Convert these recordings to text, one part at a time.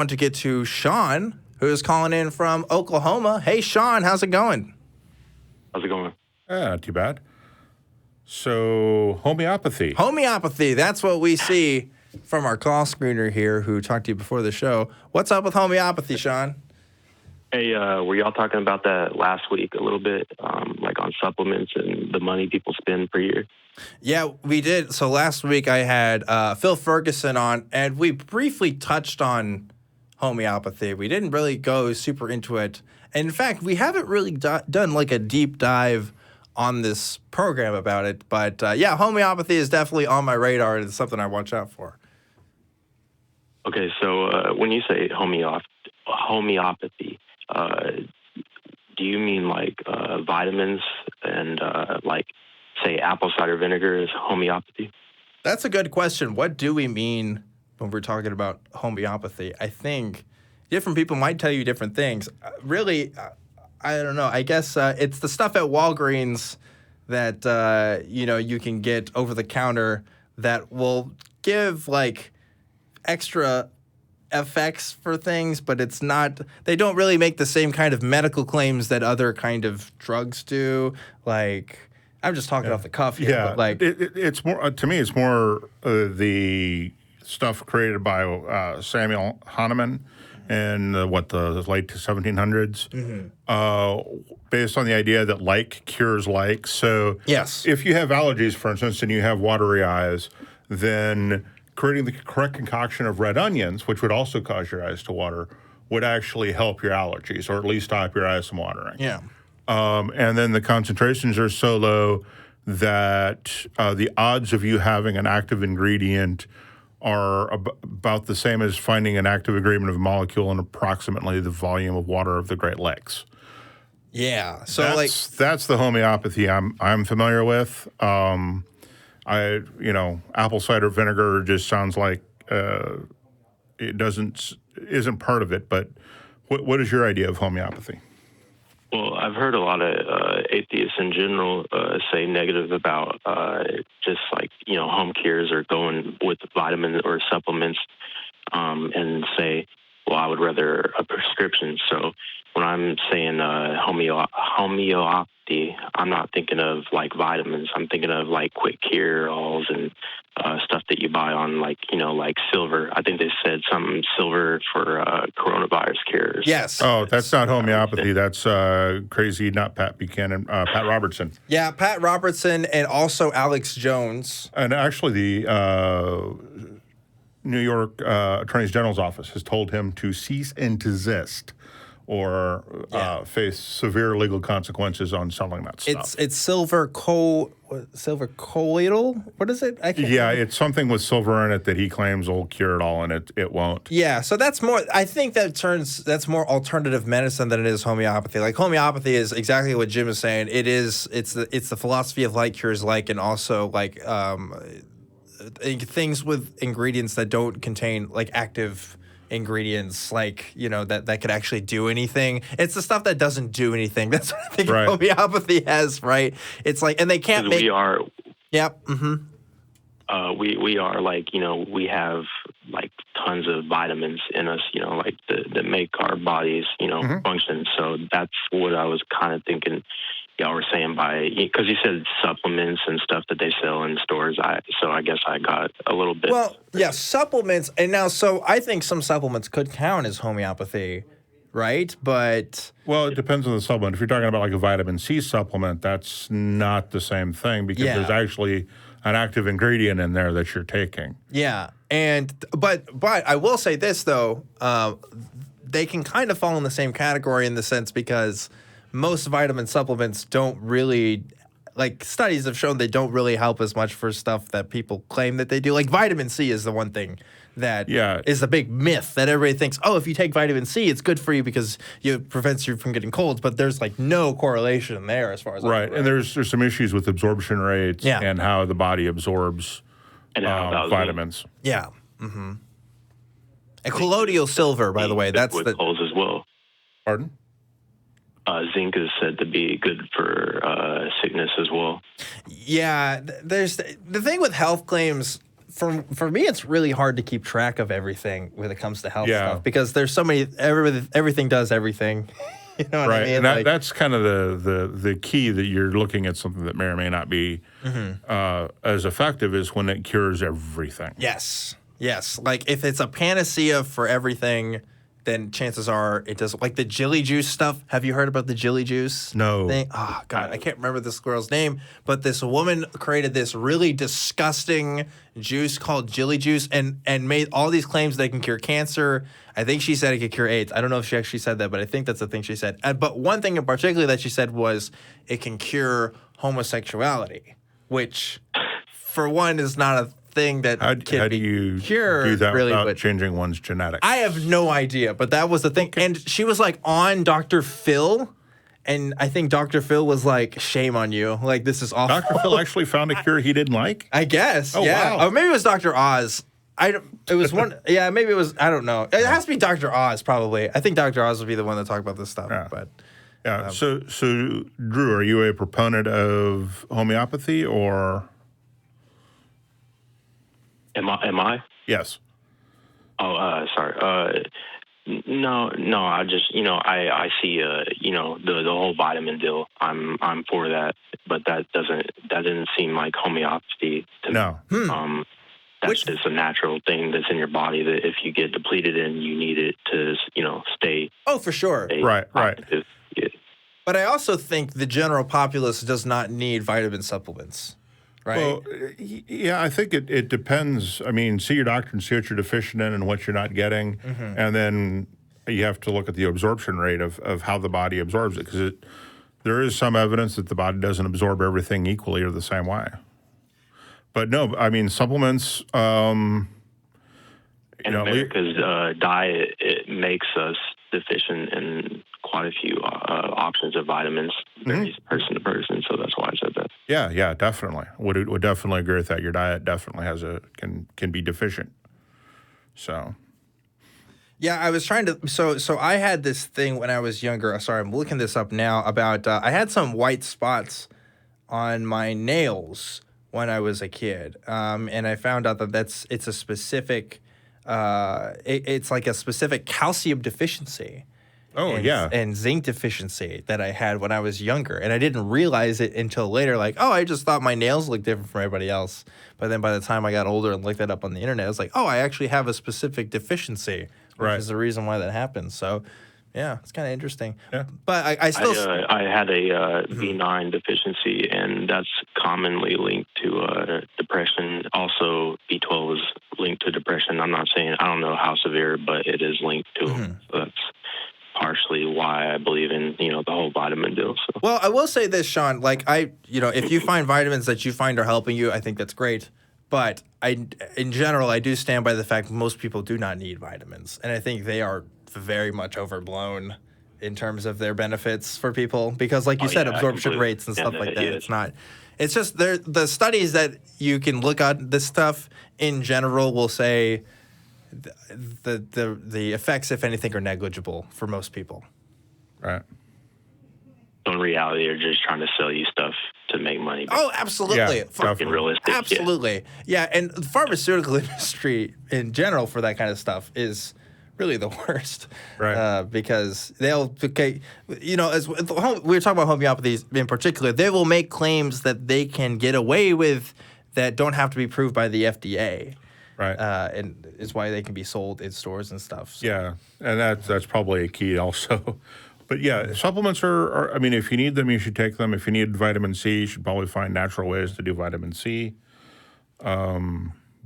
want to get to Sean, who is calling in from Oklahoma. Hey, Sean, how's it going? How's it going? Not too bad. So, homeopathy. Homeopathy, that's what we see from our call screener here who talked to you before the show. What's up with homeopathy, Sean? Hey, were y'all talking about that last week a little bit, like on supplements and the money people spend per year? Yeah, we did. So last week I had Phil Ferguson on, and we briefly touched on homeopathy. We didn't really go super into it. And in fact, we haven't really done like a deep dive on this program about it. But yeah, homeopathy is definitely on my radar, and it's something I watch out for. Okay, so when you say homeopathy, do you mean like vitamins and like, say, apple cider vinegar is homeopathy? That's a good question. What do we mean when we're talking about homeopathy? I think different people might tell you different things. Really, I don't know. I guess it's the stuff at Walgreens that, you can get over the counter that will give like extra effects for things, but it's not, they don't really make the same kind of medical claims that other kind of drugs do. Like, I'm just talking off the cuff here. Yeah, but like it's more to me. It's more the stuff created by Samuel Hahnemann in the late 1700s, based on the idea that like cures like. So yes, if you have allergies, for instance, and you have watery eyes, then creating the correct concoction of red onions, which would also cause your eyes to water, would actually help your allergies, or at least stop your eyes from watering. yeah. And then the concentrations are so low that the odds of you having an active ingredient are about the same as finding an active ingredient of a molecule in approximately the volume of water of the Great Lakes. Yeah. So that's the homeopathy I'm familiar with. Apple cider vinegar just sounds like it isn't part of it. But what is your idea of homeopathy? Well, I've heard a lot of atheists in general say negative about just like, home cures or going with vitamins or supplements and say, well, I would rather a prescription. So when I'm saying homeopathy, I'm not thinking of like vitamins. I'm thinking of like quick cure-alls and stuff that you buy on like silver. I think they said some silver for coronavirus cures. yes. Oh, that's not homeopathy. That's crazy, not Pat Buchanan, Pat Robertson. Yeah, Pat Robertson and also Alex Jones. And actually, the New York Attorney General's office has told him to cease and desist or face severe legal consequences on selling that stuff. It's silver colloidal. What is it? I can't remember. It's something with silver in it that he claims will cure it all, and it won't. Yeah, so that's more. I think that's more alternative medicine than it is homeopathy. Like homeopathy is exactly what Jim is saying. It's the philosophy of like cures like, and also like things with ingredients that don't contain like active ingredients, like that could actually do anything. It's the stuff that doesn't do anything. That's what I think homeopathy has, right? It's like, and they can't make. We are. Yep. Mm-hmm. We are like we have like tons of vitamins in us, like that make our bodies function. So that's what I was kind of thinking. Y'all were saying because you said supplements and stuff that they sell in stores. So I guess I got a little bit. Well, yeah, supplements. And now, so I think some supplements could count as homeopathy, right? But well, it depends on the supplement. If you're talking about like a vitamin C supplement, that's not the same thing because there's actually an active ingredient in there that you're taking. Yeah, but I will say this though, they can kind of fall in the same category in the sense because most vitamin supplements don't really, like studies have shown they don't really help as much for stuff that people claim that they do. Like vitamin C is the one thing that is the big myth that everybody thinks, oh, if you take vitamin C, it's good for you because it prevents you from getting colds. But there's like no correlation there as far as right. And there's some issues with absorption rates and how the body absorbs vitamins. Yeah. Mm-hmm. And colloidal silver, by the way, that's with colds as well. Pardon? Zinc is said to be good for sickness as well. Yeah, there's the thing with health claims. for me, it's really hard to keep track of everything when it comes to health Yeah. stuff because there's so many. Everything does everything. You know what I mean? And that's kind of the key that you're looking at something that may or may not be as effective is when it cures everything. Yes. Like if it's a panacea for everything, then chances are it doesn't. Like the Jilly Juice stuff. Have you heard about the Jilly Juice? No. Thing? Oh God, I can't remember this girl's name, but this woman created this really disgusting juice called Jilly Juice and made all these claims that it can cure cancer. I think she said it could cure AIDS. I don't know if she actually said that, but I think that's the thing she said. But one thing in particular that she said was it can cure homosexuality, which for one is not a thing that How can do you be cured, do that really, without but changing one's genetics? I have no idea, but that was the thing. And she was like on Dr. Phil, and I think Dr. Phil was like, shame on you. Like, this is awful. Dr. Phil actually found a cure he didn't like? I guess. Oh, yeah. wow. Or maybe it was Dr. Oz. It was one. Yeah, maybe it was. I don't know. It has to be Dr. Oz, probably. I think Dr. Oz would be the one to talk about this stuff. Yeah. But Yeah. So, Drew, are you a proponent of homeopathy or? Am I? Yes. Oh, sorry. No. I just, I see, the whole vitamin deal. I'm for that, but that didn't seem like homeopathy to No. me. That's just a natural thing that's in your body that if you get depleted in, you need it to, stay. oh, for sure. Right. Active. Yeah. But I also think the general populace does not need vitamin supplements, right? Well, yeah, I think it depends. I mean, see your doctor and see what you're deficient in and what you're not getting. And then you have to look at the absorption rate of how the body absorbs it because there is some evidence that the body doesn't absorb everything equally or the same way. But no, I mean, supplements, In America's diet, it makes us deficient in quite a few options of vitamins, varies person to person. So that's why I said that. Yeah, definitely. Would definitely agree with that. Your diet definitely can be deficient. So. Yeah, I was trying to. So I had this thing when I was younger. Sorry, I'm looking this up now. About I had some white spots on my nails when I was a kid, and I found out that it's a specific. It's like a specific calcium deficiency. Oh, yeah. And zinc deficiency that I had when I was younger. And I didn't realize it until later. Like, oh, I just thought my nails looked different from everybody else. But then by the time I got older and looked that up on the internet, I was like, oh, I actually have a specific deficiency, which is the reason why that happens. So, yeah, it's kind of interesting. Yeah. But I still... I had a B9 deficiency, and that's commonly linked to depression. Also, B12 is linked to depression. I don't know how severe, but it is linked to it. So that's partially why I believe in, the whole vitamin deal. So. Well, I will say this, Sean, like if you find vitamins that you find are helping you, I think that's great. But in general, I do stand by the fact most people do not need vitamins. And I think they are very much overblown in terms of their benefits for people. Because like you said, absorption rates and stuff like that, it's not. It's just the studies that you can look at this stuff in general will say the effects, if anything, are negligible for most people. Right. In reality, they're just trying to sell you stuff to make money. Oh, absolutely. Yeah, fucking realistic. Absolutely. Yeah, and the pharmaceutical industry in general for that kind of stuff is really the worst. Right. Because as we were talking about homeopathy in particular, they will make claims that they can get away with that don't have to be proved by the FDA. Right. And is why they can be sold in stores and stuff. So. Yeah, and that's probably a key also. But yeah, supplements are, I mean, if you need them, you should take them. If you need vitamin C, you should probably find natural ways to do vitamin C.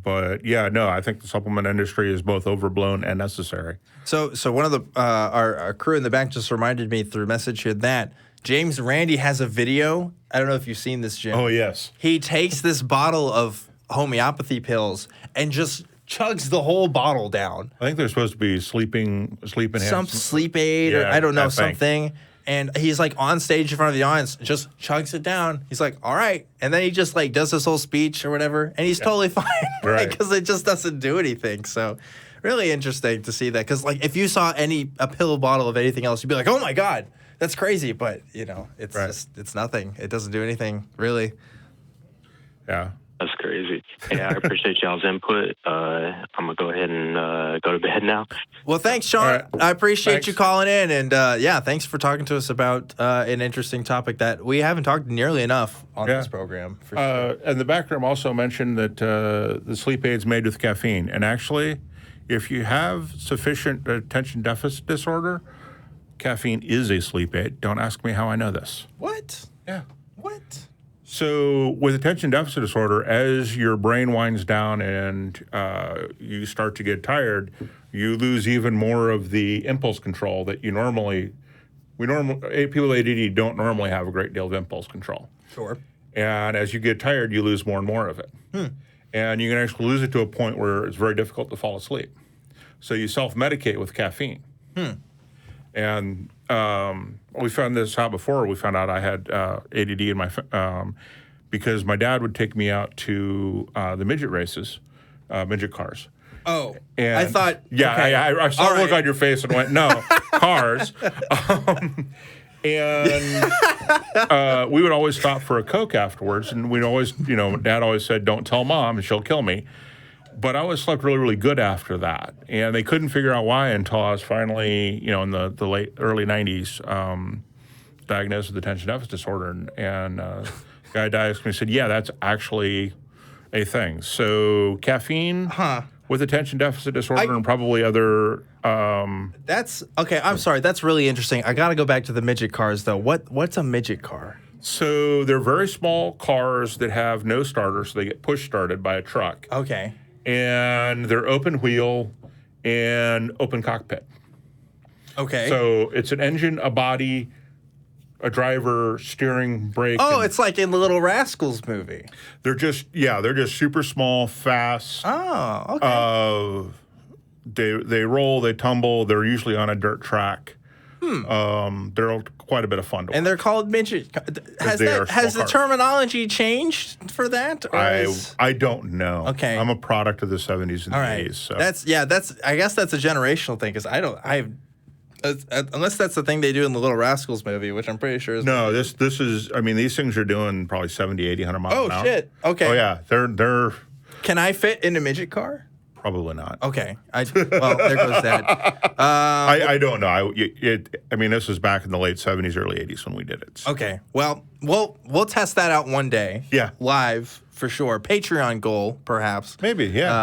But yeah, no, I think the supplement industry is both overblown and necessary. So one of the our crew in the back just reminded me through message here that James Randi has a video. I don't know if you've seen this, Jim. Oh, yes. He takes this bottle of homeopathy pills and just chugs the whole bottle down. I think they're supposed to be sleep enhancement. Some sleep aid or I don't know, something. And he's like on stage in front of the audience, just chugs it down. He's like, all right. And then he just like does this whole speech or whatever. And he's totally fine. Right. Because it just doesn't do anything. So really interesting to see that. Because like if you saw a pill bottle of anything else, you'd be like, oh my God, that's crazy. But it's just, it's nothing. It doesn't do anything really. Yeah. That's crazy. Hey, I appreciate y'all's input. I'm going to go ahead and go to bed now. Well, thanks, Sean. All right. I appreciate Thanks. you calling in. And thanks for talking to us about an interesting topic that we haven't talked nearly enough on this program. For sure. And the back room also mentioned that the sleep aid's made with caffeine. And actually, if you have sufficient attention deficit disorder, caffeine is a sleep aid. Don't ask me how I know this. What? Yeah. What? So with attention deficit disorder, as your brain winds down and you start to get tired, you lose even more of the impulse control that you normally, people with ADD don't normally have a great deal of impulse control. Sure. And as you get tired, you lose more and more of it. And you can actually lose it to a point where it's very difficult to fall asleep. So you self-medicate with caffeine. And we found this out before. We found out I had ADD in my because my dad would take me out to the midget races, midget cars. Oh, And I thought. Yeah, okay. I saw All the look right. on your face and went, no, cars. And we would always stop for a Coke afterwards, and we'd always, Dad always said, "Don't tell Mom, and she'll kill me." But I always slept really, really good after that, and they couldn't figure out why until I was finally, in the early '90s, diagnosed with attention deficit disorder, and the guy diagnosed me and said, "Yeah, that's actually a thing." So caffeine with attention deficit disorder and probably other. That's okay. I'm sorry. That's really interesting. I got to go back to the midget cars, though. What's a midget car? So they're very small cars that have no starter, so they get push started by a truck. Okay. And they're open wheel and open cockpit. Okay. So it's an engine, a body, a driver, steering, brake. Oh, it's like in the Little Rascals movie. They're just super small, fast. Oh, okay. They roll, they tumble. They're usually on a dirt track. They're quite a bit of fun to watch. And they're called midget. Has they are the small cars. terminology changed for that? Or I don't know. Okay. I'm a product of the 70s and all right. 80s. So. I guess that's a generational thing because unless that's the thing they do in the Little Rascals movie, which I'm pretty sure is. No, this is. I mean, these things are doing probably 70, 80, 100 miles an hour. Oh shit. Okay. Oh yeah, they're Can I fit in a midget car? probably not. Okay. Well, there goes that. I don't know. I mean, this was back in the late 70s, early 80s when we did it. So. Okay. Well, we'll test that out one day. Yeah. Live for sure. Patreon goal, perhaps. Maybe, yeah.